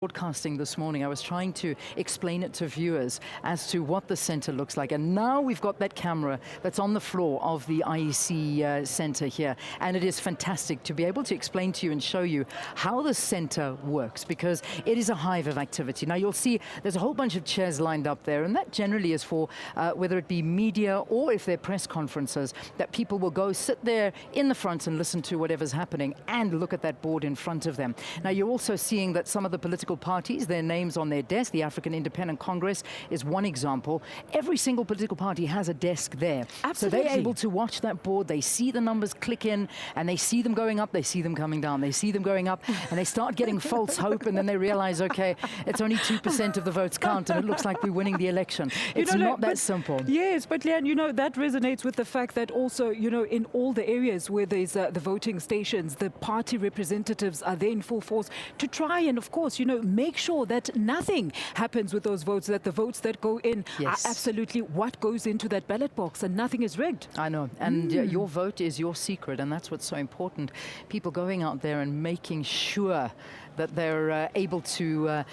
Broadcasting this morning, I was trying to explain it to viewers as to what the center looks like, and now we've got that camera that's on the floor of the IEC center here, and it is fantastic to be able to explain to you and show you how the center works, because it is a hive of activity. Now you'll see there's a whole bunch of chairs lined up there, and that generally is for whether it be media or if they're press conferences, that people will go sit there in the front and listen to whatever's happening and look at that board in front of them. Now you're also seeing that some of the political parties, their names on their desk. The African Independent Congress is one example. Every single political party has a desk there. Absolutely. So they're able to watch that board, they see the numbers click in, and they see them going up, they see them coming down, they see them going up, and they start getting false hope, and then they realize, okay, it's only 2% of the votes count, and it looks like we're winning the election. It's not that simple. Yes, but Leanne, that resonates with the fact that also, in all the areas where there's the voting stations, the party representatives are there in full force to try and, of course, make sure that nothing happens with those votes, that the votes that go in are absolutely what goes into that ballot box and nothing is rigged. I know, and your vote is your secret, and that's what's so important. People going out there and making sure that they're able to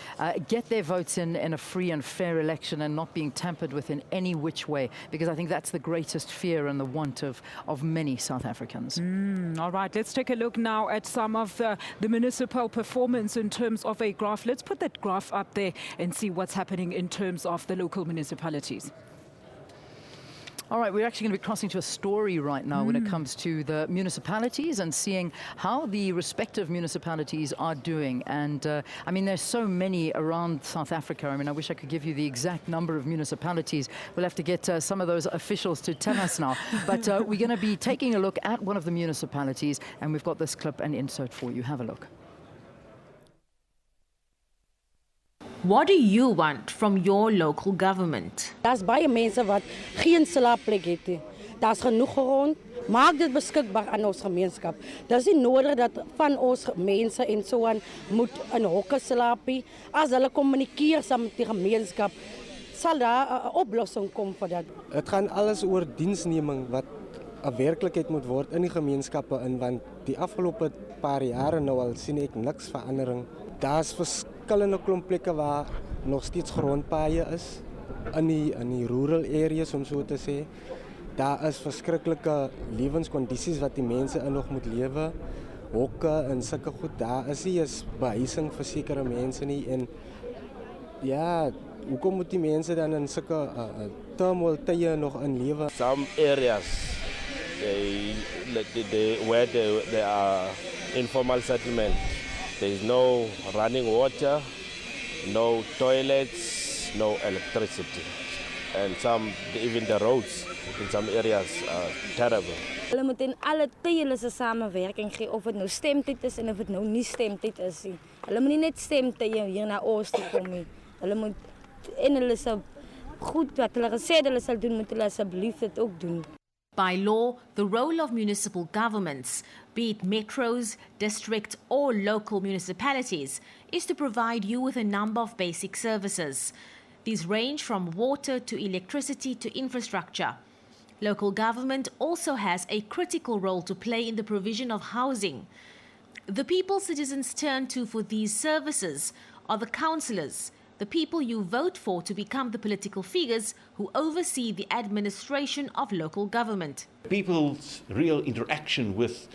get their votes in a free and fair election and not being tampered with in any which way, because I think that's the greatest fear and the want of many South Africans. All right, let's take a look now at some of the municipal performance in terms of a graph. Let's put that graph up there and see what's happening in terms of the local municipalities. All right, we're actually going to be crossing to a story right now when it comes to the municipalities and seeing how the respective municipalities are doing. And I mean, there's so many around South Africa. I mean, I wish I could give you the exact number of municipalities. We'll have to get some of those officials to tell us now. But we're going to be taking a look at one of the municipalities, and we've got this clip and insert for you. Have a look. What do you want from your local government? Daar's baie mense wat geen slaapplek het nie. Daar's genoeg grond. Maak dit beskikbaar aan ons gemeenskap. Dis nie nodig dat van ons mense en so aan moet in hokke slaap nie. As hulle kommunikeer saam met die gemeenskap, sal daar 'n oplossing kom vir dit. Dit gaan alles oor diensneming wat 'n werklikheid moet word in die gemeenskappe in, want die afgelope paar jare nou al sien ek niks verandering. Daar's verskillende klomp plekke waar nog steeds grondpaaie is in die rural areas, om so te sê. Daar is verskriklike lewenskondisies wat die mense in nog moet lewe. Hokke en sulke goed, daar is nie eens behuising vir sekere mense nie, en ja, hoekom moet die mense dan in sulke turmoil tye nog in lewe? Some areas where there are informal settlement, there is no running water, no toilets, no electricity, and even the roads in some areas are terrible. Hulle moet in alle tye hulle se samewerking gee, of dit nou stemtyd is en of dit nou nie stemtyd is nie. Hulle moet nie net stemtye hier na ons toe kom nie. Hulle moet en hulle sal goed wat hulle gesê het hulle sal doen, moet hulle asseblief dit ook doen. By law, the role of municipal governments, be it metros, district or local municipalities, is to provide you with a number of basic services. These range from water to electricity to infrastructure. Local government also has a critical role to play in the provision of housing. The people citizens turn to for these services are the councillors, the people you vote for to become the political figures who oversee the administration of local government. People's real interaction with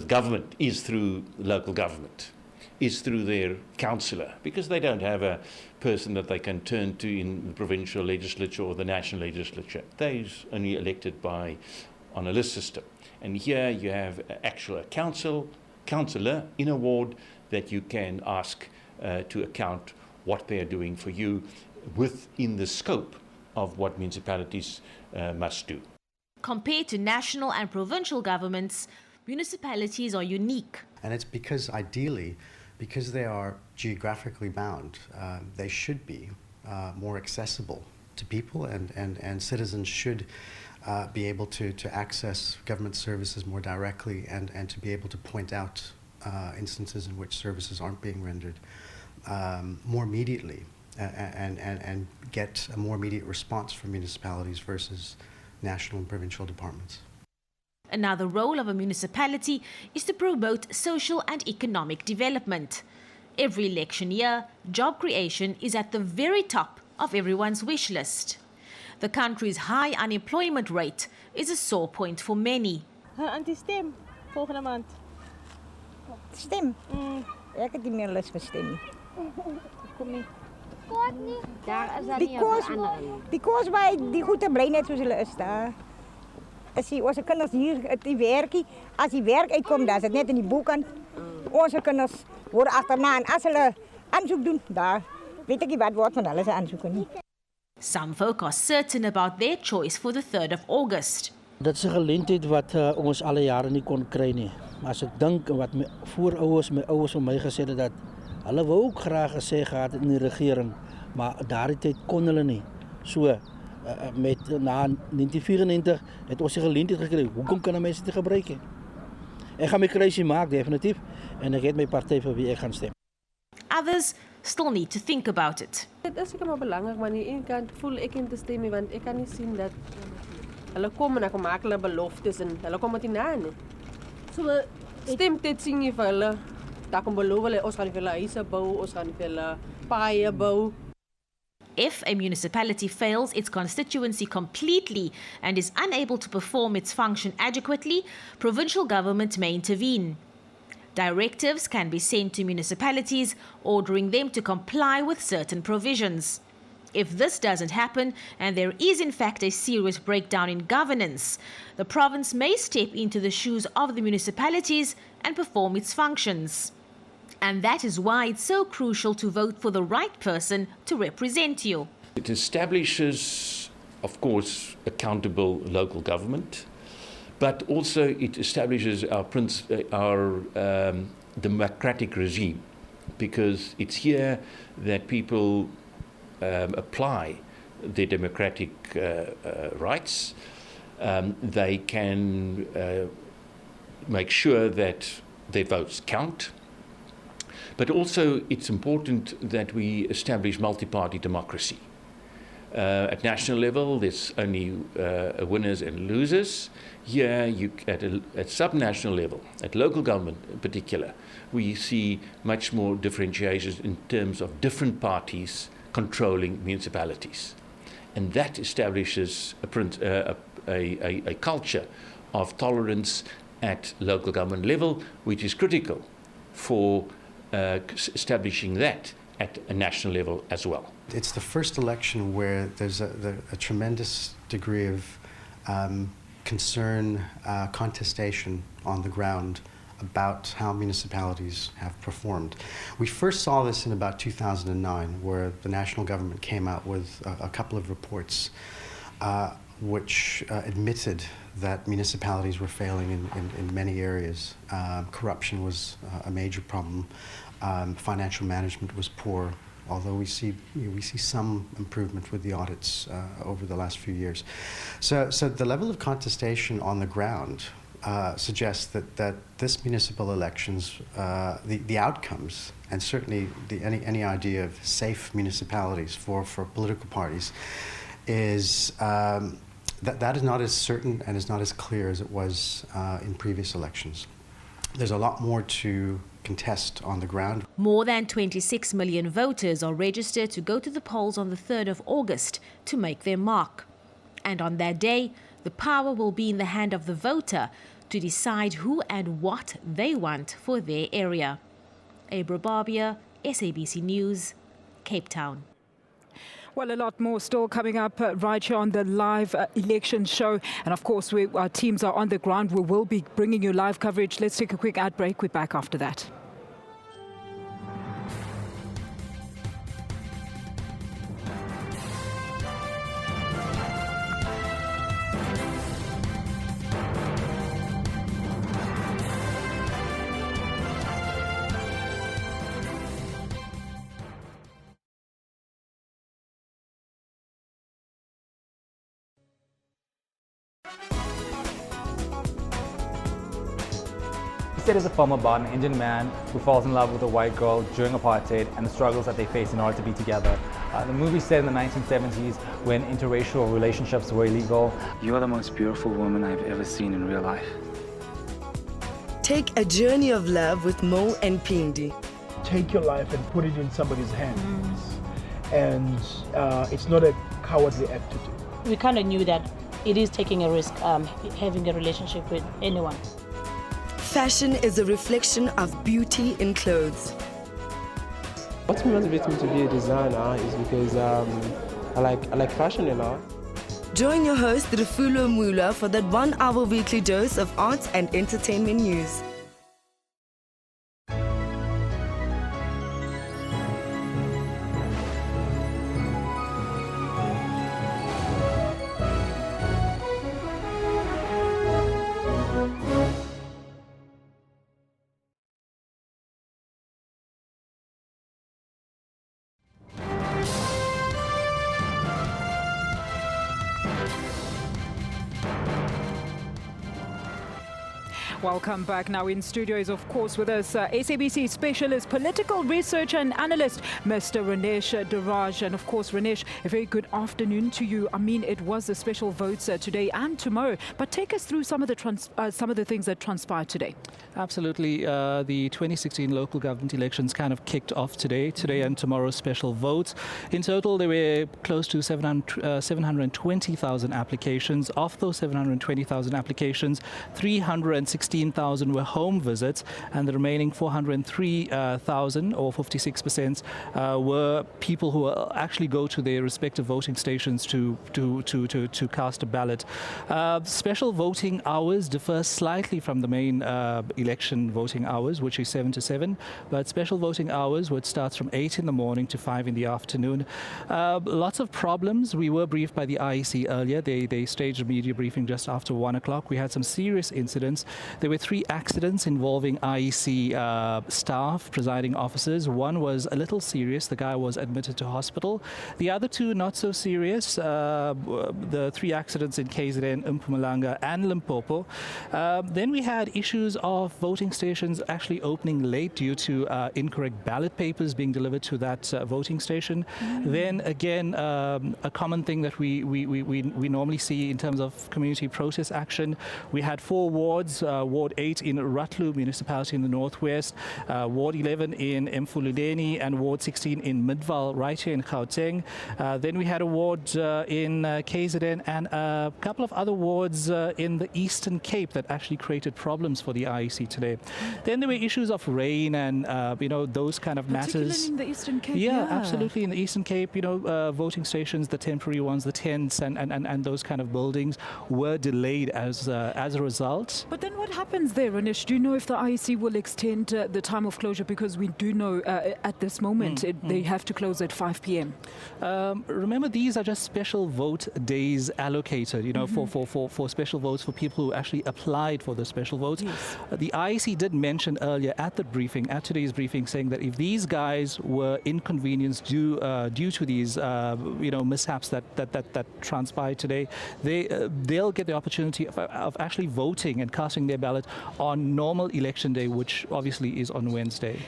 government is through local government, is through their councillor, because they don't have a person that they can turn to in the provincial legislature or the national legislature. They're only elected on a list system. And here you have actual councillor in a ward that you can ask to account what they are doing for you within the scope of what municipalities must do. Compared to national and provincial governments, municipalities are unique. And it's because, ideally, because they are geographically bound, they should be more accessible to people, and citizens should be able to access government services more directly, and to be able to point out instances in which services aren't being rendered more immediately, and get a more immediate response from municipalities versus national and provincial departments. Another role of a municipality is to promote social and economic development. Every election year, job creation is at the very top of everyone's wish list. The country's high unemployment rate is a sore point for many. Anti-stem, volgende maand. Stem? Ek het nie meer lus vir stem nie. Kom nie. Daar is dat nie verandering. Die kos by die goeie bly net soos hulle is daar. As jy ons kinders hier die werkie, as die werk uitkom, dan is dit net in die boekkant. Ons kinders word agterna en as hulle aansoek doen, daar weet ek nie wat word van hulle se aansoeke nie. Some folk are certain about their choice for the 3rd of August. Dit is 'n geleentheid wat ons alle jare nie kon kry nie. Maar as ek dink wat my ouers vir my gesê het dat hulle wou ook graag gesê gehad in die regering, maar daardie tyd kon hulle nie. So met na 1994 het ons die geleentheid gekry. Hoekom kan mense dit gebruik nie? Ek gaan my keusie maak definitief en ek het my party vir wie ek gaan stem. Others still need to think about it. Dit is seker maar belangrik, maar aan die een kant voel ek in te stem nie, want ek kan nie sien dat hulle kom en dan maak hulle beloftes en hulle kom dit nie na nie. So stem dit sien jy vir hulle. Daar kom beloof hulle ons gaan vir hulle huise bou, ons gaan vir hulle paaie bou. If a municipality fails its constituency completely and is unable to perform its function adequately, provincial government may intervene. Directives can be sent to municipalities, ordering them to comply with certain provisions. If this doesn't happen, and there is in fact a serious breakdown in governance, the province may step into the shoes of the municipalities and perform its functions. And that is why it's so crucial to vote for the right person to represent you. It establishes, of course, accountable local government, but also it establishes our democratic regime, because it's here that people apply their democratic rights. They can make sure that their votes count. But also it's important that we establish multi-party democracy. At national level, there's only winners and losers. Here, at sub-national level, at local government in particular, we see much more differentiations in terms of different parties controlling municipalities. And that establishes a culture of tolerance at local government level, which is critical for establishing that at a national level as well. It's the first election where there's a tremendous degree of concern, contestation on the ground about how municipalities have performed. We first saw this in about 2009, where the national government came out with a couple of reports which admitted that municipalities were failing in many areas. Corruption was a major problem. Financial management was poor, although we see some improvement with the audits over the last few years. So the level of contestation on the ground suggests that this municipal elections, the outcomes, and certainly any idea of safe municipalities for political parties, is that is not as certain and is not as clear as it was in previous elections. There's a lot more to contest on the ground. More than 26 million voters are registered to go to the polls on the 3rd of August to make their mark. And on that day, the power will be in the hand of the voter to decide who and what they want for their area. Abra Barbia, SABC News, Cape Town. Well, a lot more still coming up right here on the live election show. And of course, our teams are on the ground. We will be bringing you live coverage. Let's take a quick ad break. We're back after that. He is a film about an Indian man who falls in love with a white girl during apartheid and the struggles that they face in order to be together. The movie set in the 1970s when interracial relationships were illegal. You are the most beautiful woman I've ever seen in real life. Take a journey of love with Mo and Pindi. take your life and put it in somebody's hands. And it's not a cowardly act to do. We kind of knew that it is taking a risk having a relationship with anyone. Fashion is a reflection of beauty in clothes. What motivates me to be a designer is because I like fashion and art. Join your host, Refulo Mula, for that 1 hour weekly dose of arts and entertainment news. Welcome back. Now in studio is, of course, with us SABC specialist political researcher and analyst, Mr. Ranesh Daraj. And of course, Ranesh, a very good afternoon to you. I mean, it was the special votes today and tomorrow, but take us through some of the things that transpired today. Absolutely. The 2016 local government elections kind of kicked off today and tomorrow's special votes. In total, there were close to 720,000 applications. Of those 720,000 applications, 316,000 were home visits, and the remaining 403,000, or 56%, were people who actually go to their respective voting stations to cast a ballot. Special voting hours differ slightly from the main election voting hours, which is 7 to 7, but special voting hours, which starts from 8 in the morning to 5 in the afternoon. Lots of problems. We were briefed by the IEC earlier. They staged a media briefing just after 1 o'clock. We had some serious incidents. There were 3 accidents involving IEC staff, presiding officers. One was a little serious. The guy was admitted to hospital. The other 2 not so serious. The 3 accidents in KZN, Mpumalanga and Limpopo. Then we had issues of voting stations actually opening late due to incorrect ballot papers being delivered to that voting station. Then again, a common thing that we normally see in terms of community protest action. We had 4 wards, Ward 8 in Rutlu municipality in the northwest, Ward 11 in Mfululeni, and Ward 16 in Midval, right here in Gauteng. Then we had a ward in KZN and a couple of other wards in the Eastern Cape that actually created problems for the IEC today. Then there were issues of rain and those kind of matters. Particularly in the Eastern Cape. Yeah, absolutely. In the Eastern Cape, voting stations, the temporary ones, the tents and those kind of buildings were delayed as a result. But then what happens there, Ranesh? Do you know if the IEC will extend the time of closure? Because we do know at this moment they have to close at 5 p.m. Remember, these are just special vote days allocated, for special votes for people who actually applied for the special votes. Yes. The IEC did mention earlier at today's briefing, saying that if these guys were inconvenienced due to these mishaps that transpired today, they'll get the opportunity of actually voting and casting their ballot on normal election day, which obviously is on Wednesday.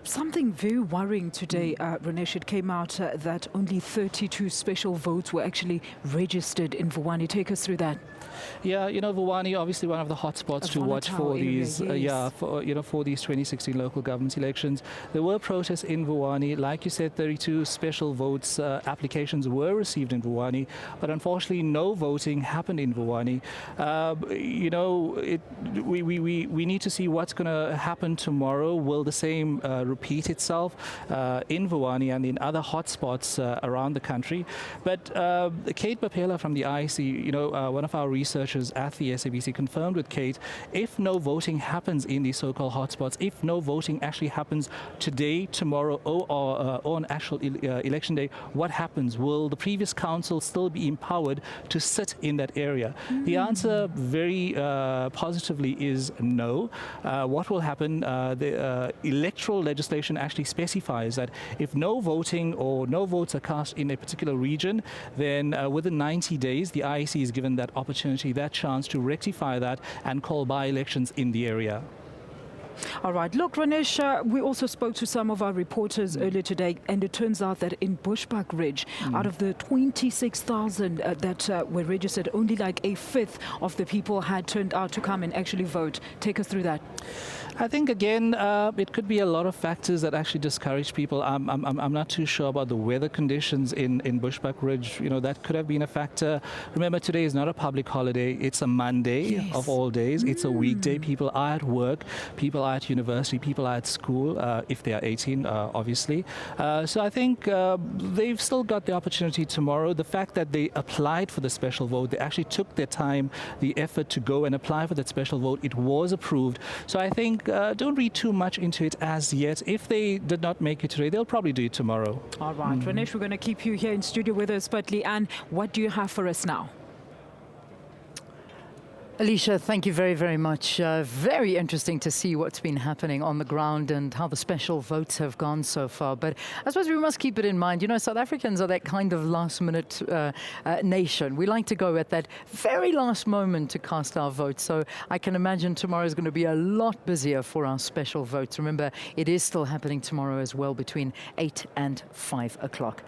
Something very worrying today, Ranesh. It came out that only 32 special votes were actually registered in Vuwani. Take us through that. Yeah, Vuwani, obviously one of the hot spots to watch for these, for these 2016 local government elections. There were protests in Vuwani. Like you said, 32 special votes applications were received in Vuwani, but unfortunately no voting happened in Vuwani. We need to see what's going to happen tomorrow. Will the same repeat itself in Vuwani and in other hotspots around the country? But Kate Bapela from the IEC, one of our researchers at the SABC, confirmed with Kate, if no voting happens in these so-called hotspots, if no voting actually happens today, tomorrow, or on actual election day, what happens? Will the previous council still be empowered to sit in that area? The answer very positively is no. What will happen? The electoral legislation actually specifies that if no voting or no votes are cast in a particular region, then within 90 days, the IEC is given that opportunity, that chance to rectify that and call by-elections in the area. All right. Look, Ranesh, we also spoke to some of our reporters earlier today, and it turns out that in Bushbuckridge, out of the 26,000 that were registered, only like a fifth of the people had turned out to come and actually vote. Take us through that. I think, again, it could be a lot of factors that actually discourage people. I'm not too sure about the weather conditions in Bushbuckridge. You know, that could have been a factor. Remember, today is not a public holiday. It's a Monday of all days. It's a weekday. People are at work. People are at university. People are at school, if they are 18, obviously. So I think they've still got the opportunity tomorrow. The fact that they applied for the special vote, they actually took their time, the effort to go and apply for that special vote. It was approved. So I think don't read too much into it as yet. If they did not make it today, they'll probably do it tomorrow. All right, Ranesh, we're going to keep you here in studio with us. But Leanne, what do you have for us now? Alicia, thank you very, very much. Very interesting to see what's been happening on the ground and how the special votes have gone so far. But I suppose we must keep it in mind. You know, South Africans are that kind of last-minute nation. We like to go at that very last moment to cast our votes. So I can imagine tomorrow is going to be a lot busier for our special votes. Remember, it is still happening tomorrow as well between 8 and 5 o'clock.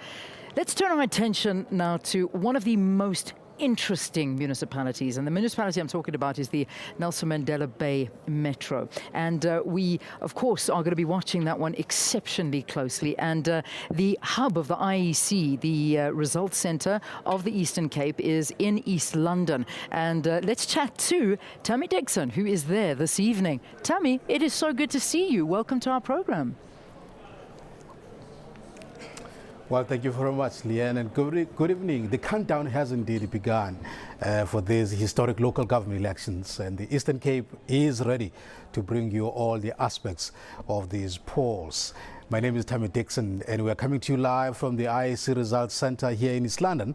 Let's turn our attention now to one of the most interesting municipalities, and the municipality I'm talking about is the Nelson Mandela Bay Metro, and we of course are going to be watching that one exceptionally closely. And the hub of the IEC, the results centre of the Eastern Cape, is in East London, and let's chat to Tammy Dixon, who is there this evening. Tammy, it is so good to see you. Welcome to our program. Well, thank you very much, Leanne, and good evening. The countdown has indeed begun for these historic local government elections, and the Eastern Cape is ready to bring you all the aspects of these polls. My name is Tammy Dixon, and we are coming to you live from the IEC Results Centre here in East London,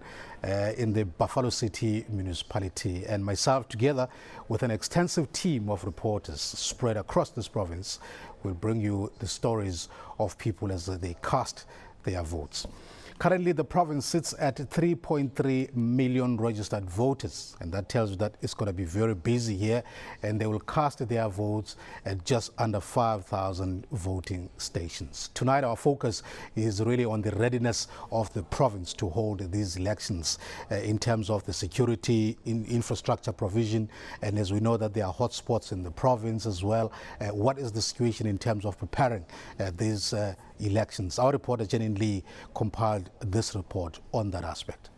in the Buffalo City municipality. And myself, together with an extensive team of reporters spread across this province, will bring you the stories of people as they cast their votes. Currently, the province sits at 3.3 million registered voters, and that tells you that it's going to be very busy here, and they will cast their votes at just under 5,000 voting stations. Tonight, our focus is really on the readiness of the province to hold these elections in terms of the security, infrastructure provision, and as we know that there are hotspots in the province as well, what is the situation in terms of preparing these elections? Our reporter Janine Lee compiled this report on that aspect.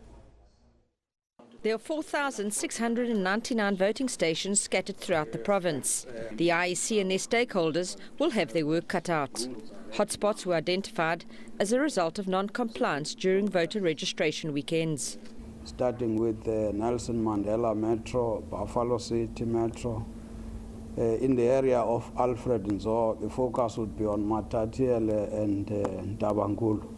There are 4,699 voting stations scattered throughout the province. The IEC and their stakeholders will have their work cut out. Hotspots were identified as a result of non-compliance during voter registration weekends. Starting with the Nelson Mandela Metro, Buffalo City Metro. In the area of Alfred Nzo, the focus would be on Matatiele and Dabangulu.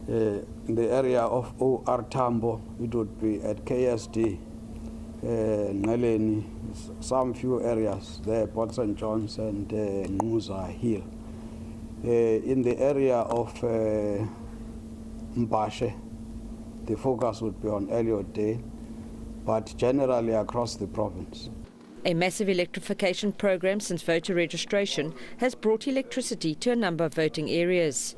In the area of OR Tambo, it would be at KSD, Neleni, some few areas there, Port St. John's and Musa Hill. In the area of Mbashe, the focus would be on Elliot Day, but generally across the province. A massive electrification program since voter registration has brought electricity to a number of voting areas.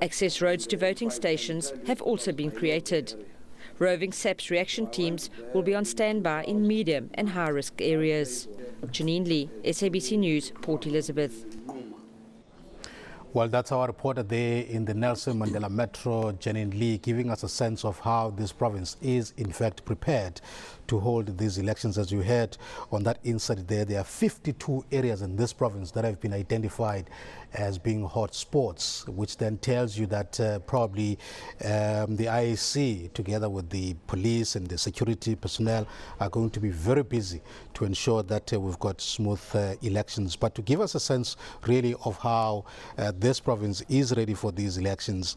Access roads to voting stations have also been created. Roving SAPS reaction teams will be on standby in medium and high-risk areas. Janine Lee, SABC News, Port Elizabeth. Well, that's our reporter there in the Nelson Mandela Metro, Janine Lee, giving us a sense of how this province is in fact prepared to hold these elections. As you heard on that insert there are 52 areas in this province that have been identified as being hot spots, which then tells you that probably the IEC, together with the police and the security personnel, are going to be very busy to ensure that we've got smooth elections. But to give us a sense really of how this province is ready for these elections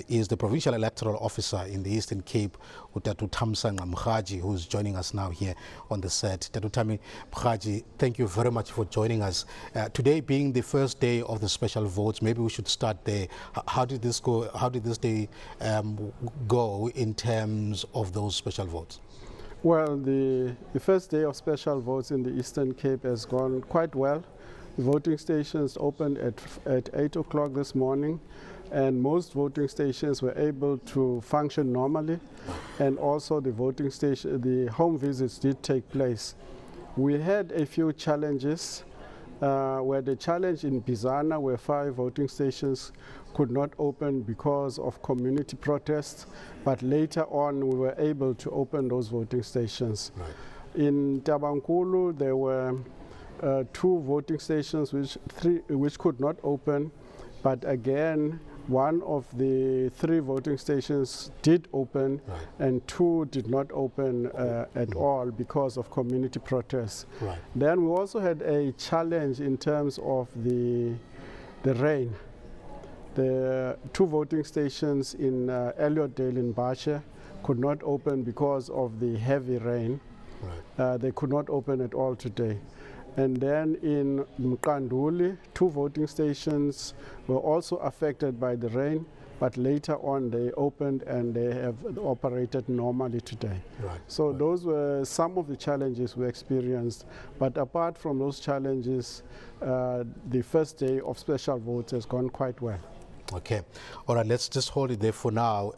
is the Provincial Electoral Officer in the Eastern Cape, Utatu Tamsang Mkhaji, who's joining us now here on the set. Tatu Tami Mkhaji, thank you very much for joining us. Today being the first day of the special votes, maybe we should start there. How did this go? How did this day go in terms of those special votes? Well, the first day of special votes in the Eastern Cape has gone quite well. The voting stations opened at 8 o'clock this morning, and most voting stations were able to function normally, and also the home visits did take place. We had a few challenges, where the challenge in Bizana, where 5 voting stations could not open because of community protests, but later on we were able to open those voting stations. Right. In Tabankulu, there were 2 voting stations which could not open, but again, one of the 3 voting stations did open, right, and 2 did not open at all because of community protests. Right. Then we also had a challenge in terms of the rain. The 2 voting stations in Elliotdale in Bashe could not open because of the heavy rain. Right. They could not open at all today. And then in Mkanduli, 2 voting stations were also affected by the rain, but later on they opened and they have operated normally today. Right. So right, those were some of the challenges we experienced. But apart from those challenges, the first day of special votes has gone quite well. Okay. All right, let's just hold it there for now.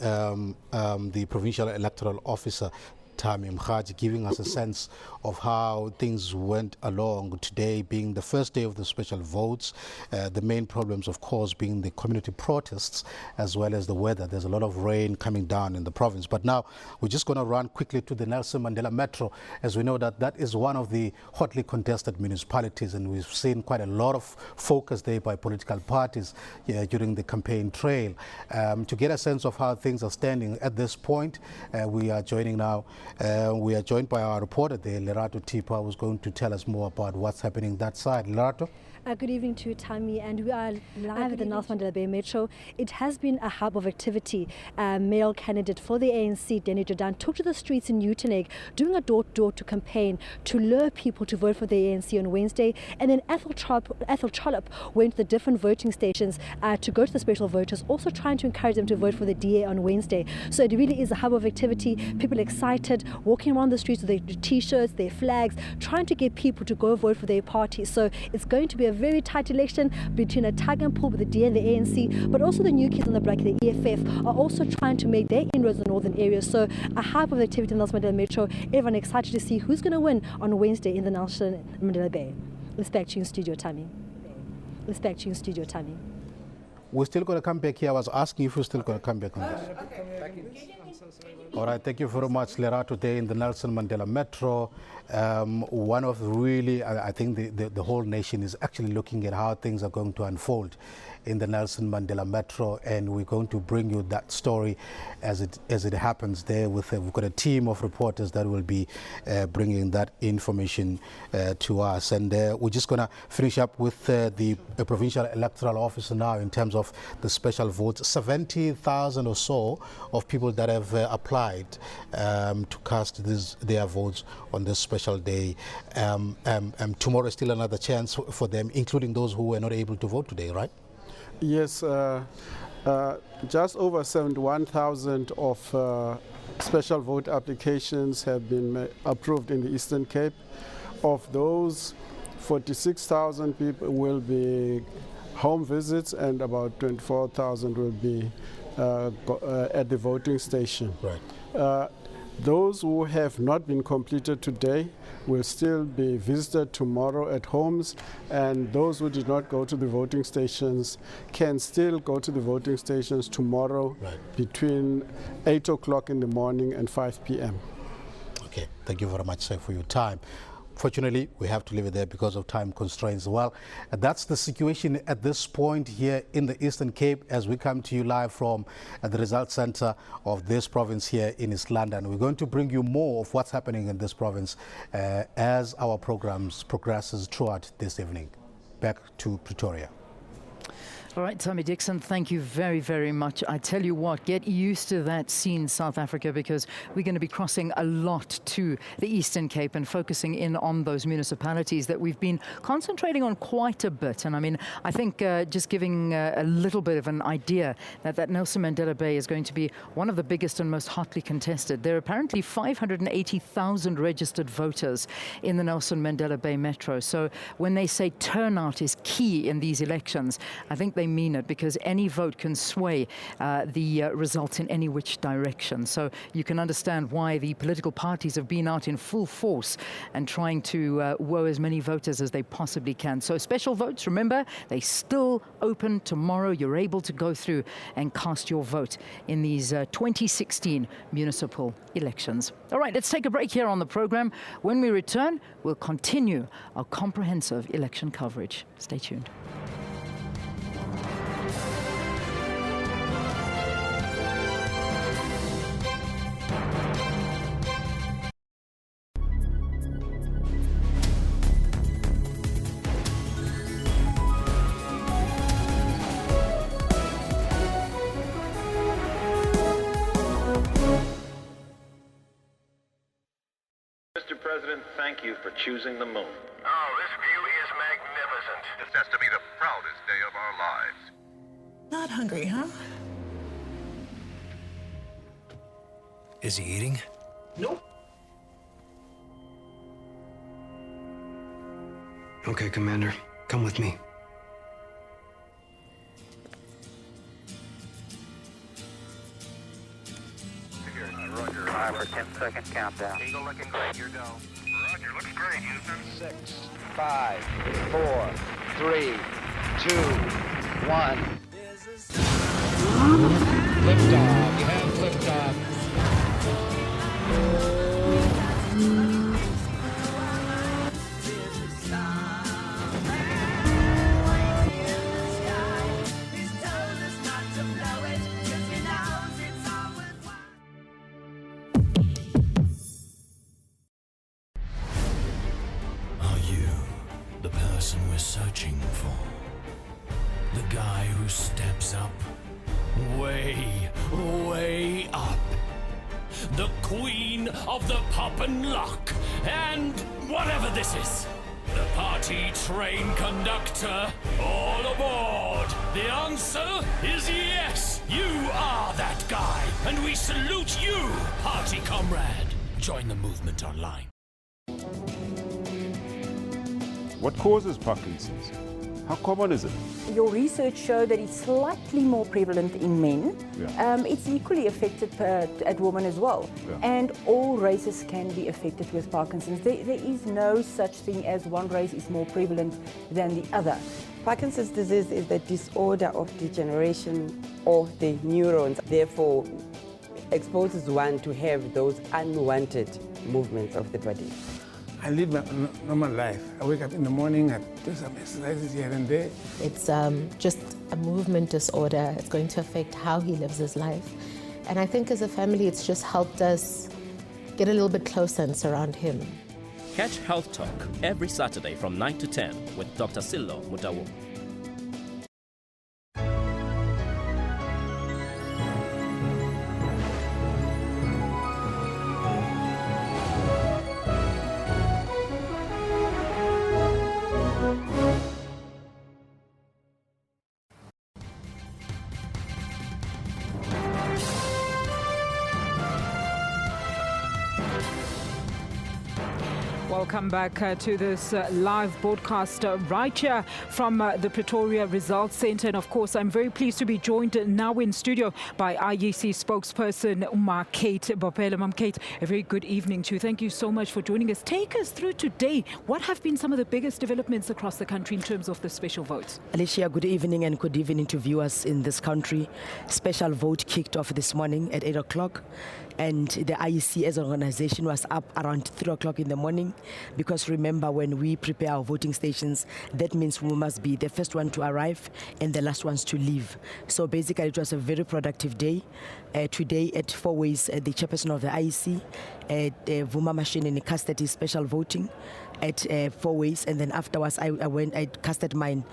The Provincial Electoral Officer, Tami Mkhaji, giving us a sense of how things went along today, being the first day of the special votes. The main problems, of course, being the community protests as well as the weather. There's a lot of rain coming down in the province. But now we're just going to run quickly to the Nelson Mandela Metro, as we know that that is one of the hotly contested municipalities, and we've seen quite a lot of focus there by political parties during the campaign trail. To get a sense of how things are standing at this point, we are joining now. We are joined by our reporter there, Lerato Tipa, who's going to tell us more about what's happening that side. Lerato? Good evening to you, Tami, and we are live at the Nelson Mandela Bay Metro. It has been a hub of activity. Male candidate for the ANC, Danny Jordan, took to the streets in Uitenhage, doing a door-to-door to campaign to lure people to vote for the ANC on Wednesday. And then Ethel Trollop went to the different voting stations to go to the special voters, also trying to encourage them to vote for the DA on Wednesday. So it really is a hub of activity. People excited, walking around the streets with their T-shirts, their flags, trying to get people to go vote for their party. So it's going to be a very tight election between a tug and pull with the DA and the ANC, but also the new kids on the block, the EFF, are also trying to make their inroads in the northern areas. So a hub of activity in the Nelson Mandela Metro. Everyone excited to see who's going to win on Wednesday in the Nelson Mandela Bay. Let's back to you in studio, Tami. Let's back to you in studio, Tami. We're still going to come back here. I was asking if we're still going to come back on this. All right, thank you very much, Lerato, today in the Nelson Mandela Metro. One of really, I think the whole nation is actually looking at how things are going to unfold in the Nelson Mandela Metro, and we're going to bring you that story as it happens there. We've got a team of reporters that will be bringing that information to us, and we're just going to finish up with the Provincial Electoral Officer now in terms of the special votes. 70,000 or so of people that have applied to cast their votes on this special day. Tomorrow is still another chance for them, including those who were not able to vote today, right? Yes, just over 71,000 of special vote applications have been approved in the Eastern Cape. Of those, 46,000 people will be home visits and about 24,000 will be at the voting station. Right. Those who have not been completed today will still be visited tomorrow at homes, and those who did not go to the voting stations can still go to the voting stations tomorrow, right, between 8 o'clock in the morning and 5 p.m. Okay, thank you very much, sir, for your time. Fortunately, we have to leave it there because of time constraints. Well, that's the situation at this point here in the Eastern Cape as we come to you live from the Results Center of this province here in East London. We're going to bring you more of what's happening in this province as our programs progresses throughout this evening. Back to Pretoria. All right, Tommy Dixon, thank you very, very much. I tell you what, get used to that scene, South Africa, because we're going to be crossing a lot to the Eastern Cape and focusing in on those municipalities that we've been concentrating on quite a bit. And I mean, I think just giving a little bit of an idea that Nelson Mandela Bay is going to be one of the biggest and most hotly contested. There are apparently 580,000 registered voters in the Nelson Mandela Bay Metro. So when they say turnout is key in these elections, I think they mean it, because any vote can sway the results in any which direction. So you can understand why the political parties have been out in full force and trying to woo as many voters as they possibly can. So special votes, remember, they still open tomorrow. You're able to go through and cast your vote in these 2016 municipal elections. All right, let's take a break here on the program. When we return, we'll continue our comprehensive election coverage. Stay tuned. Mr. President, thank you for choosing the moon. Oh, this view is magnificent. This has to be the proudest day of our lives. Not hungry, huh? Is he eating? Nope. Okay, Commander. Come with me. Roger. 5 or 10-second countdown. Eagle looking great. Your go. Roger. Looks great, Houston. 6, 5, 4, 3, 2, 1. Liftoff. You have liftoff. Searching for the guy who steps up, way up, the queen of the pop and lock, and whatever this is, the party train conductor. All aboard! The answer is yes, you are that guy, and we salute you, party comrade. Join the movement online. What causes Parkinson's? How common is it? Your research showed that it's slightly more prevalent in men. Yeah. It's equally affected at women as well. Yeah. And all races can be affected with Parkinson's. There is no such thing as one race is more prevalent than the other. Parkinson's disease is the disorder of degeneration of the neurons, therefore exposes one to have those unwanted movements of the body. I live my normal life. I wake up in the morning, I do some exercises here and there. It's just a movement disorder. It's going to affect how he lives his life. And I think as a family, it's just helped us get a little bit closer and surround him. Catch Health Talk every Saturday from 9 to 10 with Dr. Sillo Mutawo. Welcome back to this live broadcast right here from the Pretoria Results Centre. And of course, I'm very pleased to be joined now in studio by IEC spokesperson Kate Bopela. Kate, a very good evening to you. Thank you so much for joining us. Take us through today. What have been some of the biggest developments across the country in terms of the special votes? Alicia, good evening and good evening to viewers in this country. Special vote kicked off this morning at 8 o'clock. And the IEC as an organization was up around 3 o'clock in the morning, because remember, when we prepare our voting stations, that means we must be the first one to arrive and the last ones to leave. So basically it was a very productive day. Today at 4 ways, the chairperson of the IEC, Vuma machine in custody special voting at 4 ways, and then afterwards I casted mine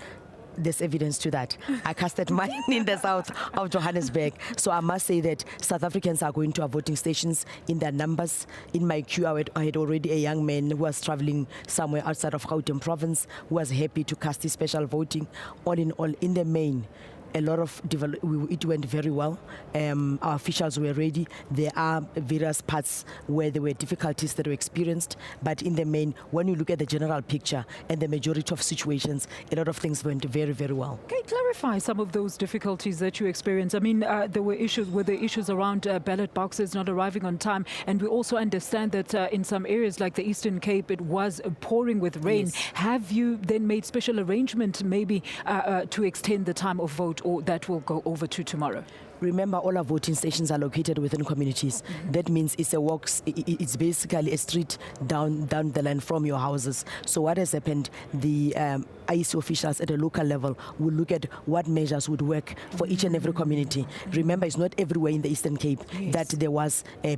There's evidence to that. I casted mine in the south of Johannesburg. So I must say that South Africans are going to our voting stations in their numbers. In my queue, I had already a young man who was traveling somewhere outside of Gauteng province who was happy to cast his special voting. All in all, in the main, a lot of it went very well. Our officials were ready. There are various parts where there were difficulties that were experienced, but in the main, when you look at the general picture and the majority of situations, a lot of things went very, very well. Can you clarify some of those difficulties that you experienced? I mean, there were issues around ballot boxes not arriving on time, and we also understand that in some areas like the Eastern Cape, it was pouring with rain. Yes. Have you then made special arrangement maybe to extend the time of vote, or that will go over to tomorrow? Remember, all our voting stations are located within communities. That means it's a walk, it's basically a street down the line from your houses. So what has happened, the IEC officials at a local level will look at what measures would work for each and every community. Remember, it's not everywhere in the Eastern Cape that there was a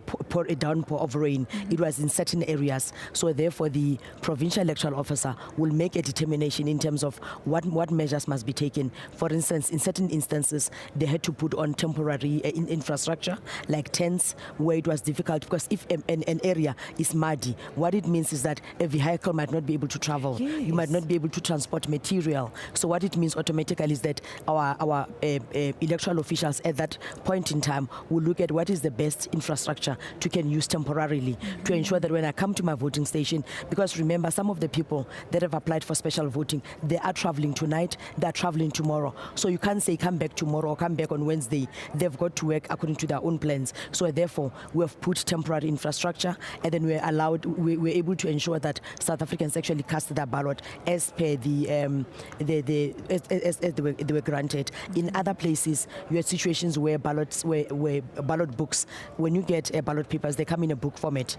downpour of rain. It was in certain areas. So therefore, the provincial electoral officer will make a determination in terms of what measures must be taken. For instance, in certain instances, they had to put on temporary infrastructure like tents where it was difficult, because if an area is muddy, what it means is that a vehicle might not be able to travel. You might not be able to transport material. So what it means automatically is that our electoral officials at that point in time will look at what is the best infrastructure to can use temporarily to ensure that when I come to my voting station, because remember, some of the people that have applied for special voting, they are traveling tonight, they are traveling tomorrow. So you can't say come back tomorrow or come back on Wednesday. They've got to work according to their own plans. So therefore, we have put temporary infrastructure, and then we're able to ensure that South Africans actually cast their ballot as per as they were granted. In other places, you had situations where ballot books, when you get ballot papers, they come in a book format.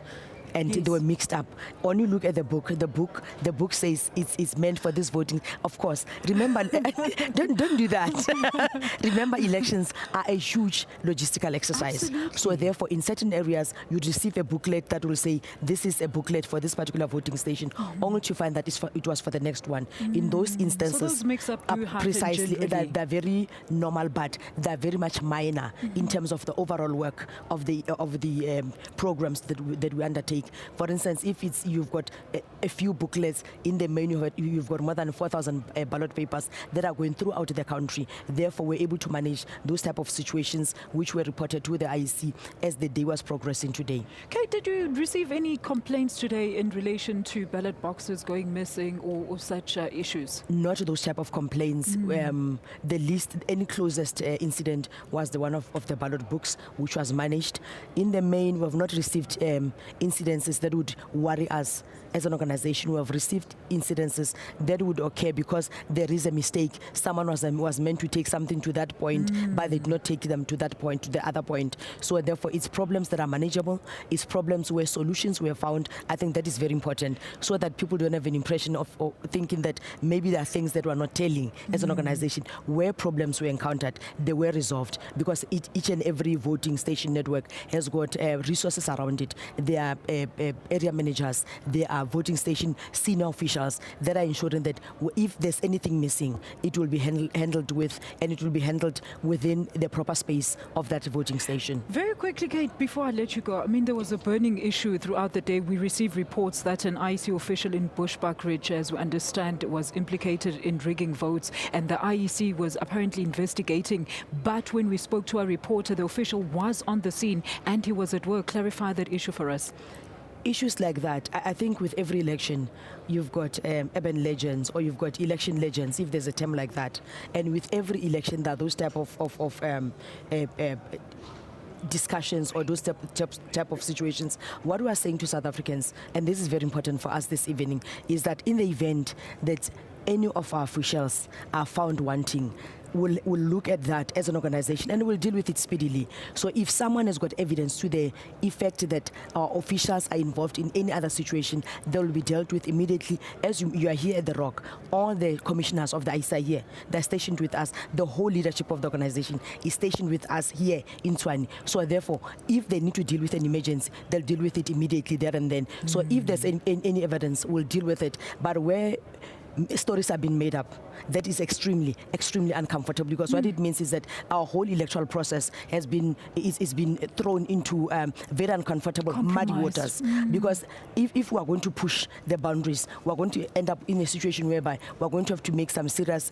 And they were mixed up. When you look at the book says it's meant for this voting. Of course, remember, don't do that. Remember, elections are a huge logistical exercise. Absolutely. So therefore, in certain areas, you receive a booklet that will say this is a booklet for this particular voting station, only to find that it was for the next one. In those instances, so those mix-up do happen precisely, generally. they're very normal, but they're very much minor in terms of the overall work of the programs that we undertake. For instance, if you've got a few booklets in the menu, you've got more than 4,000 ballot papers that are going throughout the country. Therefore, we're able to manage those type of situations which were reported to the IEC as the day was progressing today. Okay, did you receive any complaints today in relation to ballot boxes going missing or such issues? Not those type of complaints. Any closest incident was the one of the ballot books, which was managed. In the main, we have not received incidences that would worry us as an organization. We have received incidences that would occur because there is a mistake. Someone was meant to take something to that point, but they did not take them to that point, to the other point. So therefore, it's problems that are manageable. It's problems where solutions were found. I think that is very important, so that people don't have an impression of or thinking that maybe there are things that we're not telling as an organization. Where problems were encountered, they were resolved, because each and every voting station network has got resources around it. There are area managers, there are voting station senior officials that are ensuring that if there's anything missing, it will be handled within the proper space of that voting station. Very quickly, Kate, before I let you go, I mean, there was a burning issue throughout the day. We received reports that an IEC official in Bushbuckridge, as we understand, was implicated in rigging votes, and the IEC was apparently investigating. But when we spoke to a reporter, the official was on the scene and he was at work. Clarify that issue for us. Issues like that, I think with every election, you've got urban legends, or you've got election legends, if there's a term like that. And with every election, there are those type of discussions or those type of situations. What we are saying to South Africans, and this is very important for us this evening, is that in the event that any of our officials are found wanting, we'll look at that as an organization and we'll deal with it speedily. So if someone has got evidence to the effect that our officials are involved in any other situation, they will be dealt with immediately. As you are here at the Rock, all the commissioners of the ISA here, they're stationed with us. The whole leadership of the organization is stationed with us here in Vuwani. So therefore, if they need to deal with an emergency, they'll deal with it immediately there and then. So if there's any evidence, we'll deal with it. But where stories have been made up. That is extremely uncomfortable, because what it means is that our whole electoral process has been thrown into very uncomfortable, muddy waters. Because if we are going to push the boundaries, we are going to end up in a situation whereby we are going to have to make some serious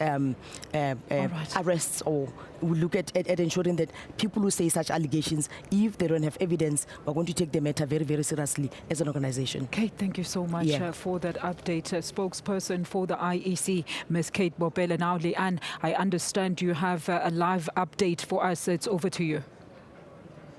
arrests, or we look at ensuring that people who say such allegations, if they don't have evidence, we're going to take the matter very, very seriously as an organization. Kate, thank you so much for that update. Spokesperson for the IEC, Ms. Kate Bopela. Now, Leanne, I understand you have a live update for us. It's over to you.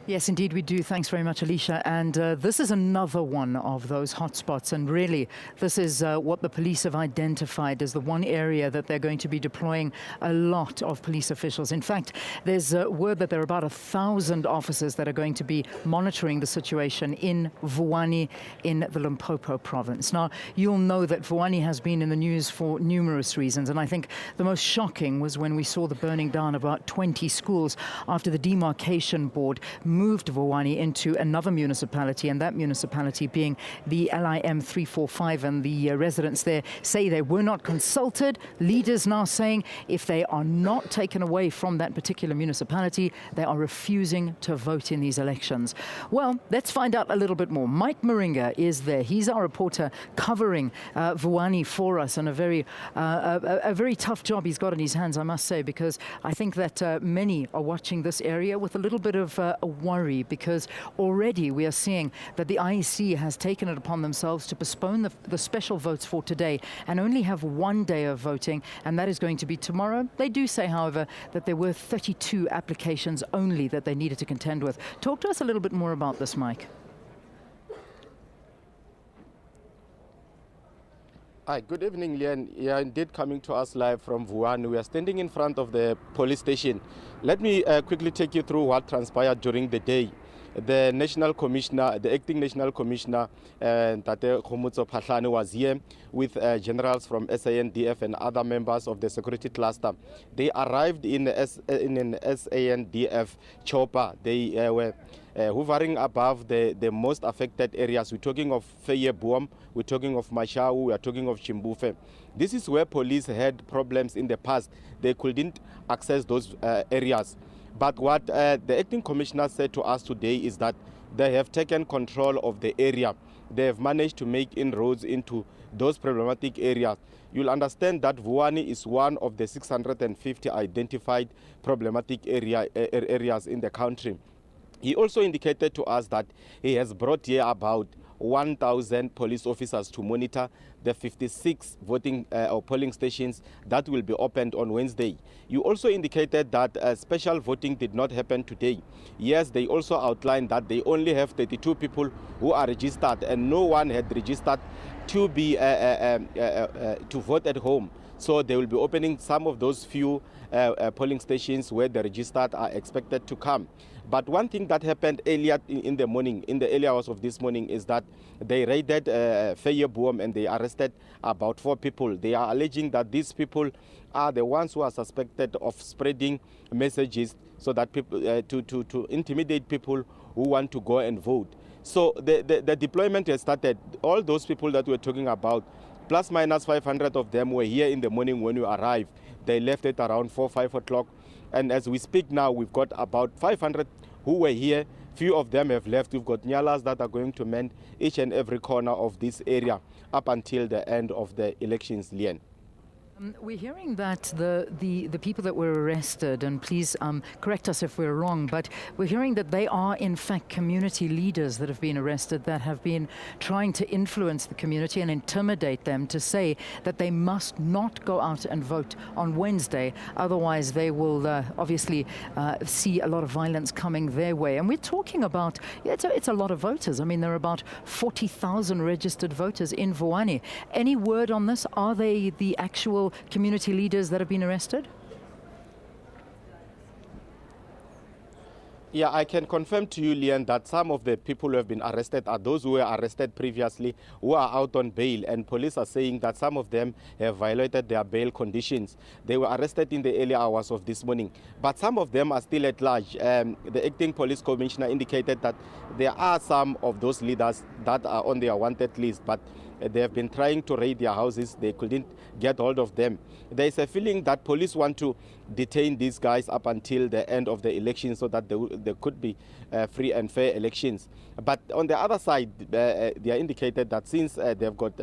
Yes, indeed we do. Thanks very much, Alicia. And this is another one of those hotspots. And really, this is what the police have identified as the one area that they're going to be deploying a lot of police officials. In fact, there's word that there are about 1,000 officers that are going to be monitoring the situation in Vuwani in the Limpopo province. Now, you'll know that Vuwani has been in the news for numerous reasons. And I think the most shocking was when we saw the burning down of about 20 schools after the demarcation board moved Vuwani into another municipality, and that municipality being the LIM 345, and the residents there say they were not consulted. Leaders now saying if they are not taken away from that particular municipality, they are refusing to vote in these elections. Well, let's find out a little bit more. Mike Moringa is there. He's our reporter covering Vuwani for us, and a very tough job he's got in his hands, I must say, because I think that many are watching this area with a little bit of a worry, because already we are seeing that the IEC has taken it upon themselves to postpone the special votes for today and only have one day of voting, and that is going to be tomorrow. They do say, however, that there were 32 applications only that they needed to contend with. Talk to us a little bit more about this, Mike. Hi, good evening, Lian. Yeah, indeed, coming to us live from Vuwani. We are standing in front of the police station. Let me quickly take you through what transpired during the day. The National Commissioner, the acting National Commissioner, Tate Khomotso Phahlane, was here with generals from SANDF and other members of the security cluster. They arrived in an SANDF chopper. They were hovering above the most affected areas. We're talking of Feyeboom, we're talking of Mashau, we are talking of Chimbufe. This is where police had problems in the past. They couldn't access those areas. But what the acting commissioner said to us today is that they have taken control of the area. They have managed to make inroads into those problematic areas. You'll understand that Vuwani is one of the 650 identified problematic areas in the country. He also indicated to us that he has brought here about 1,000 police officers to monitor the 56 voting or polling stations that will be opened on Wednesday. You also indicated that special voting did not happen today. Yes, they also outlined that they only have 32 people who are registered, and no one had registered to be to vote at home. So they will be opening some of those few polling stations where the registered are expected to come. But one thing that happened earlier in the morning, in the early hours of this morning, is that they raided Feyeboom and they arrested about 4 people. They are alleging that these people are the ones who are suspected of spreading messages so that people to intimidate people who want to go and vote. So the deployment has started. All those people that we're talking about, plus minus 500 of them, were here in the morning when we arrived. They left at around 4, 5 o'clock. And as we speak now, we've got about 500 who were here. Few of them have left. We've got nyalas that are going to mend each and every corner of this area up until the end of the elections, Lian. We're hearing that the people that were arrested, and please correct us if we're wrong, but we're hearing that they are in fact community leaders that have been arrested, that have been trying to influence the community and intimidate them to say that they must not go out and vote on Wednesday, otherwise they will obviously see a lot of violence coming their way. And we're talking about, it's a lot of voters. I mean, there are about 40,000 registered voters in Vuwani. Any word on this? Are they the actual community leaders that have been arrested? Yeah, I can confirm to you, Lian, that some of the people who have been arrested are those who were arrested previously, who are out on bail, and police are saying that some of them have violated their bail conditions. They were arrested in the early hours of this morning, but some of them are still at large. The acting police commissioner indicated that there are some of those leaders that are on their wanted list, but They have been trying to raid their houses. They couldn't get hold of them. There is a feeling that police want to detain these guys up until the end of the election so that there could be free and fair elections. But on the other side, they are indicated that since they've got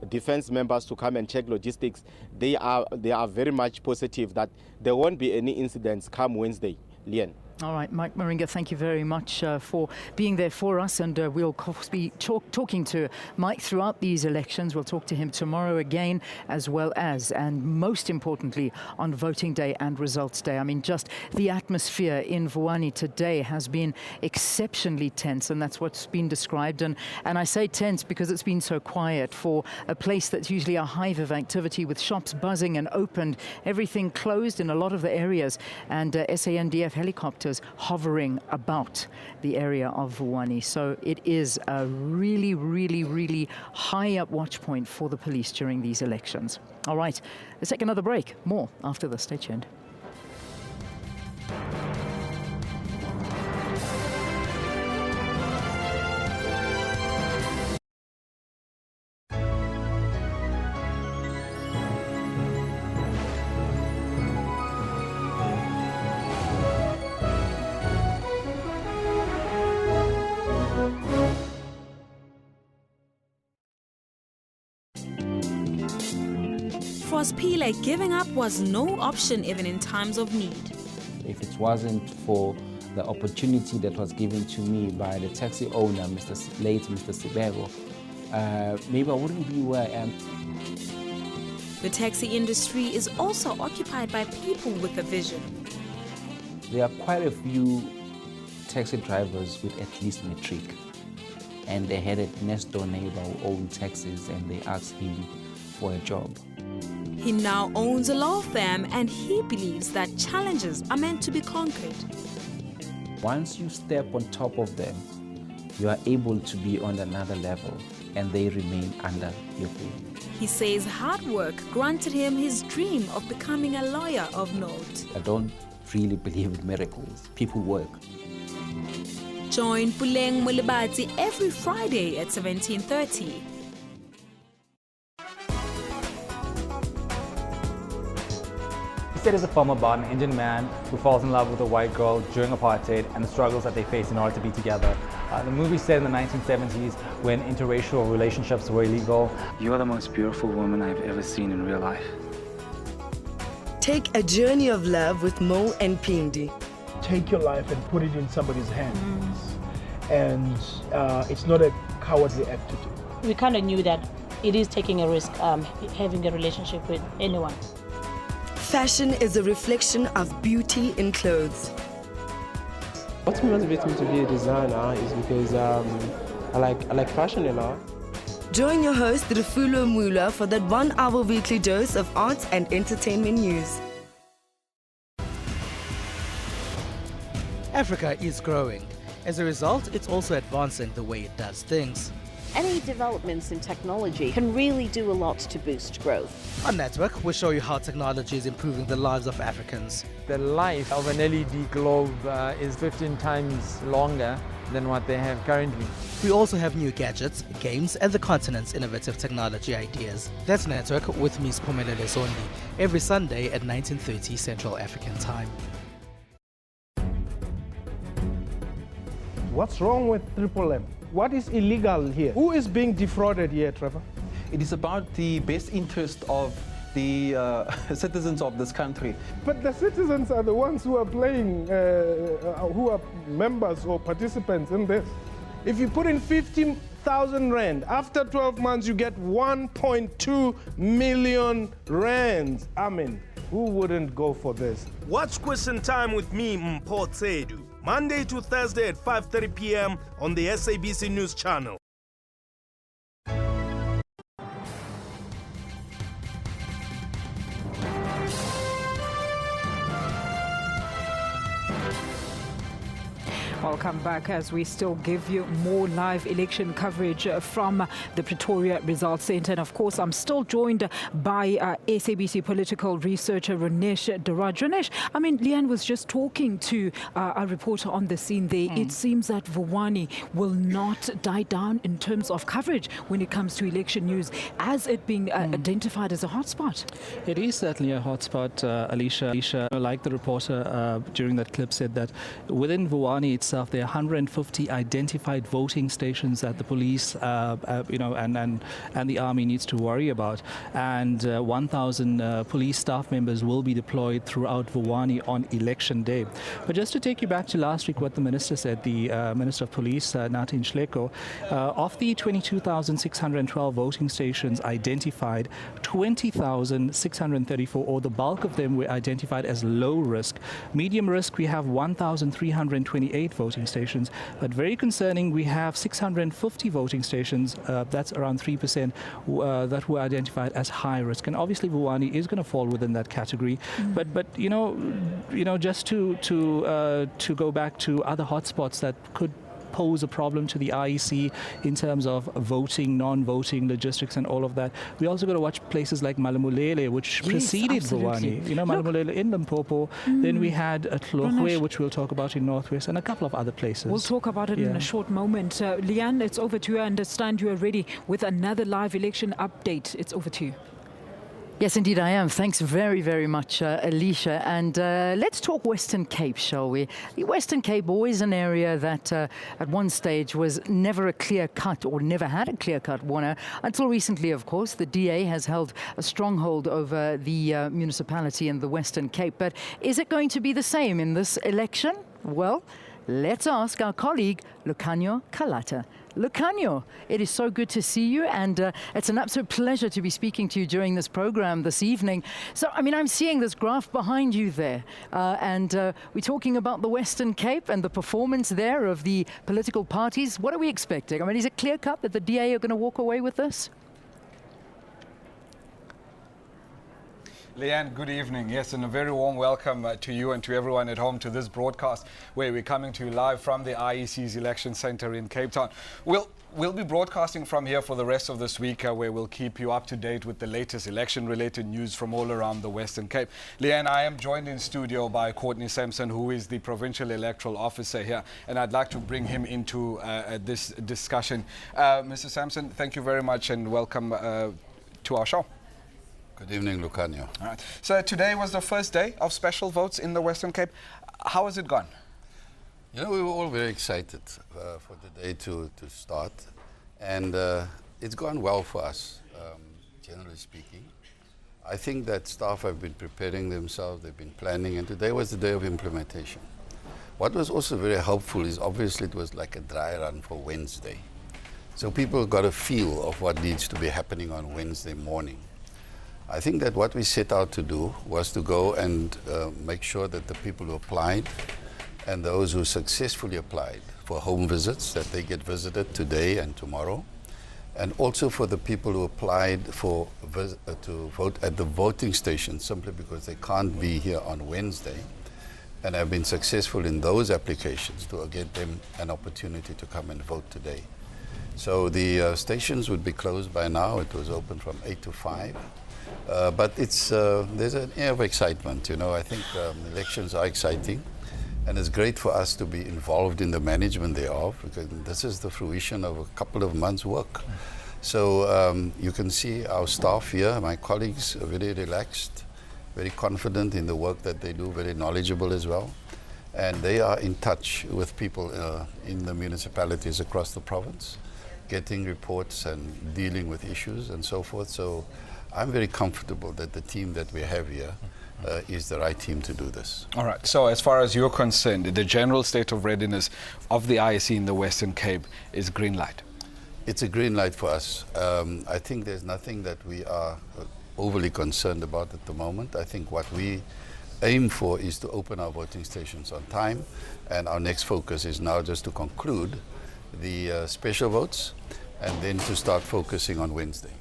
defense members to come and check logistics, they are very much positive that there won't be any incidents come Wednesday. Leanne. All right, Mike Moringa, thank you very much for being there for us, and we'll of course be talking to Mike throughout these elections. We'll talk to him tomorrow again, as well as, and most importantly, on voting day and results day. I mean, just the atmosphere in Vuwani today has been exceptionally tense, and that's what's been described. And I say tense because it's been so quiet for a place that's usually a hive of activity, with shops buzzing and opened, everything closed in a lot of the areas, and SANDF helicopters hovering about the area of Vuwani. So it is a really, really, really high up watch point for the police during these elections. All right, let's take another break. More after this. Stay tuned. For Spile, giving up was no option even in times of need. If it wasn't for the opportunity that was given to me by the taxi owner, late Mr. Sibego, maybe I wouldn't be where I am. The taxi industry is also occupied by people with a vision. There are quite a few taxi drivers with at least matric. And they had a next door neighbor who owned taxis, and they asked him for a job. He now owns a law firm, and he believes that challenges are meant to be conquered. Once you step on top of them, you are able to be on another level, and they remain under your feet. He says hard work granted him his dream of becoming a lawyer of note. I don't really believe in miracles. People work. Join Puleng Mulibati every Friday at 17:30. He said as a former Barton Indian man who falls in love with a white girl during apartheid and the struggles that they face in order to be together. The movie set in the 1970s when interracial relationships were illegal. You are the most beautiful woman I've ever seen in real life. Take a journey of love with Mo and Pindi. Take your life and put it in somebody's hands. And it's not a cowardly act to do. We kind of knew that it is taking a risk having a relationship with anyone. Fashion is a reflection of beauty in clothes. What motivates me to be a designer is because I like fashion a lot. Join your host, Refulo Mula, for that 1 hour weekly dose of arts and entertainment news. Africa is growing. As a result, it's also advancing the way it does things. Any developments in technology can really do a lot to boost growth. On Network, we'll show you how technology is improving the lives of Africans. The life of an LED globe is 15 times longer than what they have currently. We also have new gadgets, games, and the continent's innovative technology ideas. That's Network with me, Spumelele Zondi, every Sunday at 19:30 Central African Time. What's wrong with Triple M? What is illegal here? Who is being defrauded here, Trevor? It is about the best interest of the citizens of this country. But the citizens are the ones who are playing, who are members or participants in this. If you put in 50,000 rand, after 12 months you get 1.2 million rands. I mean, who wouldn't go for this? Watch Question Time with me, Mpho Tsedu, Monday to Thursday at 5:30 p.m. on the SABC News Channel. Welcome come back as we still give you more live election coverage from the Pretoria Results Centre. And of course, I'm still joined by SABC political researcher Ranesh Duraj. Ranesh, I mean, Leanne was just talking to a reporter on the scene there. It seems that Vuwani will not die down in terms of coverage when it comes to election news, as it being identified as a hotspot. It is certainly a hotspot, Alicia. Like the reporter during that clip said, that within Vuwani itself, there are 150 identified voting stations that the police, and the army needs to worry about, and 1,000 police staff members will be deployed throughout Vuwani on election day. But just to take you back to last week, what the minister said, the Minister of Police, Nathi Nhleko, of the 22,612 voting stations identified, 20,634, or the bulk of them, were identified as low risk. Medium risk, we have 1,328 voting stations, but very concerning, we have 650 voting stations, that's around 3%, that were identified as high risk. And obviously Vuwani is going to fall within that category. But just to go back to other hotspots that could pose a problem to the IEC in terms of voting, non-voting, logistics and all of that. We also got to watch places like Malamulele, which preceded Vuwani. Malamulele in Limpopo. Then we had Tlogwe, which we'll talk about in Northwest, and a couple of other places. We'll talk about it in a short moment. Leanne, it's over to you. I understand you are ready with another live election update. It's over to you. Yes, indeed I am. Thanks very, very much, Alicia. And let's talk Western Cape, shall we? The Western Cape, always an area that at one stage was never a clear-cut, or never had a clear-cut winner. Until recently, of course, the DA has held a stronghold over the municipality in the Western Cape. But is it going to be the same in this election? Well, let's ask our colleague, Lucanio Kalata. Lucanio, it is so good to see you, and it's an absolute pleasure to be speaking to you during this program this evening. So, I mean, I'm seeing this graph behind you there, and we're talking about the Western Cape and the performance there of the political parties. What are we expecting? I mean, is it clear-cut that the DA are going to walk away with this? Leanne, good evening. Yes, and a very warm welcome to you and to everyone at home to this broadcast, where we're coming to you live from the IEC's Election Centre in Cape Town. We'll be broadcasting from here for the rest of this week, where we'll keep you up to date with the latest election-related news from all around the Western Cape. Leanne, I am joined in studio by Courtney Sampson, who is the Provincial Electoral Officer here, and I'd like to bring him into this discussion. Mr. Sampson, thank you very much and welcome to our show. Good evening, Lucanio. All right. So today was the first day of special votes in the Western Cape. How has it gone? You know, we were all very excited for the day to start, and it's gone well for us, generally speaking. I think that staff have been preparing themselves, they've been planning, and today was the day of implementation. What was also very helpful is obviously it was like a dry run for Wednesday. So people got a feel of what needs to be happening on Wednesday morning. I think that what we set out to do was to go and make sure that the people who applied and those who successfully applied for home visits, that they get visited today and tomorrow, and also for the people who applied for to vote at the voting station simply because they can't be here on Wednesday and have been successful in those applications, to get them an opportunity to come and vote today. So the stations would be closed by now. It was open from 8 to 5. But there's an air of excitement, you know. I think elections are exciting, and it's great for us to be involved in the management thereof, because this is the fruition of a couple of months' work. So you can see our staff here, my colleagues, are very relaxed, very confident in the work that they do, very knowledgeable as well. And they are in touch with people in the municipalities across the province, getting reports and dealing with issues and so forth. So I'm very comfortable that the team that we have here is the right team to do this. All right. So as far as you're concerned, the general state of readiness of the IEC in the Western Cape is green light? It's a green light for us. I think there's nothing that we are overly concerned about at the moment. I think what we aim for is to open our voting stations on time, and our next focus is now just to conclude the special votes and then to start focusing on Wednesday.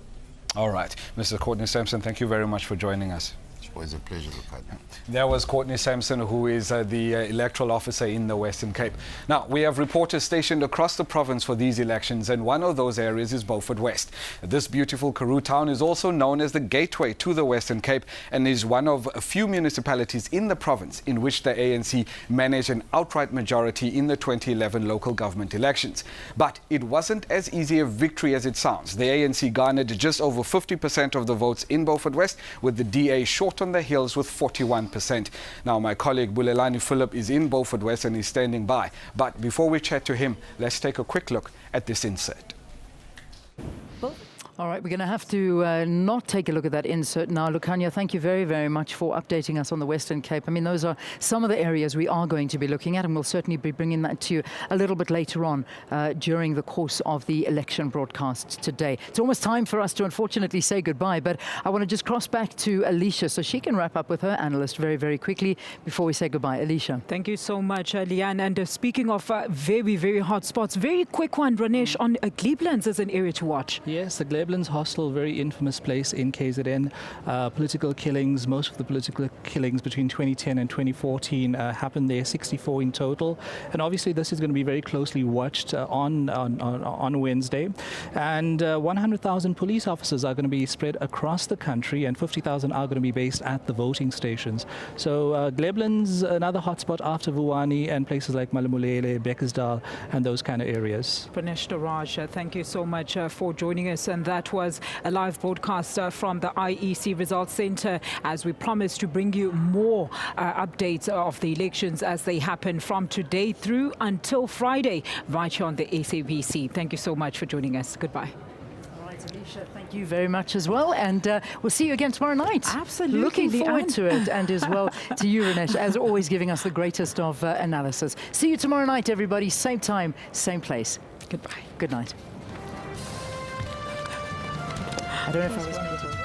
All right. Mr. Courtney Sampson, thank you very much for joining us. Sure. Always a pleasure to partner. There was Courtney Sampson, who is the electoral officer in the Western Cape. Now, we have reporters stationed across the province for these elections, and one of those areas is Beaufort West. This beautiful Karoo town is also known as the gateway to the Western Cape and is one of a few municipalities in the province in which the ANC managed an outright majority in the 2011 local government elections. But it wasn't as easy a victory as it sounds. The ANC garnered just over 50% of the votes in Beaufort West, with the DA short on the heels with 41%. Now, my colleague Bulelani Philip is in Beaufort West and is standing by. But before we chat to him, let's take a quick look at this insert. All right, we're going to have to not take a look at that insert now. Lukanya, thank you very, very much for updating us on the Western Cape. I mean, those are some of the areas we are going to be looking at, and we'll certainly be bringing that to you a little bit later on during the course of the election broadcast today. It's almost time for us to unfortunately say goodbye, but I want to just cross back to Alicia so she can wrap up with her analyst very, very quickly before we say goodbye. Alicia. Thank you so much, Leanne. And speaking of very, very hot spots, very quick one, Ranesh, on Glebelands as an area to watch. Yes, the Glebelands Hostel, very infamous place in KZN. Political killings, most of the political killings between 2010 and 2014 happened there, 64 in total. And obviously this is going to be very closely watched on Wednesday. And 100,000 police officers are going to be spread across the country, and 50,000 are going to be based at the voting stations. So Glebelands, another hotspot after Vuwani, and places like Malamulele, Beckersdale, and those kind of areas. Pranesh Daraj, thank you so much for joining us. And that was a live broadcast from the IEC Results Centre, as we promised to bring you more updates of the elections as they happen from today through until Friday, right here on the SABC. Thank you so much for joining us. Goodbye. All right, Alicia, thank you very much as well, and we'll see you again tomorrow night. Absolutely. Looking forward to it, and as well to you, Ranesh, as always, giving us the greatest of analysis. See you tomorrow night, everybody. Same time, same place. Goodbye. Good night. I don't know if I was meant to.